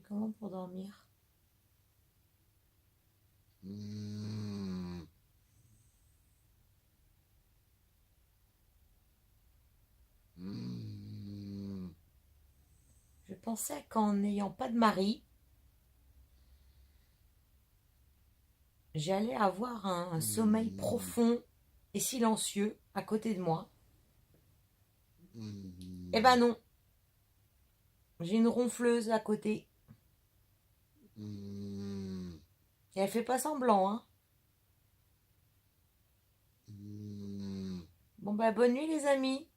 Comment pour dormir? Mmh. Mmh. Je pensais qu'en n'ayant pas de mari, j'allais avoir un sommeil Mmh. profond et silencieux à côté de moi. Eh ben Mmh. non, j'ai une ronfleuse à côté. Mmh. Et elle fait pas semblant, hein. Mmh. Bon bah bonne nuit les amis.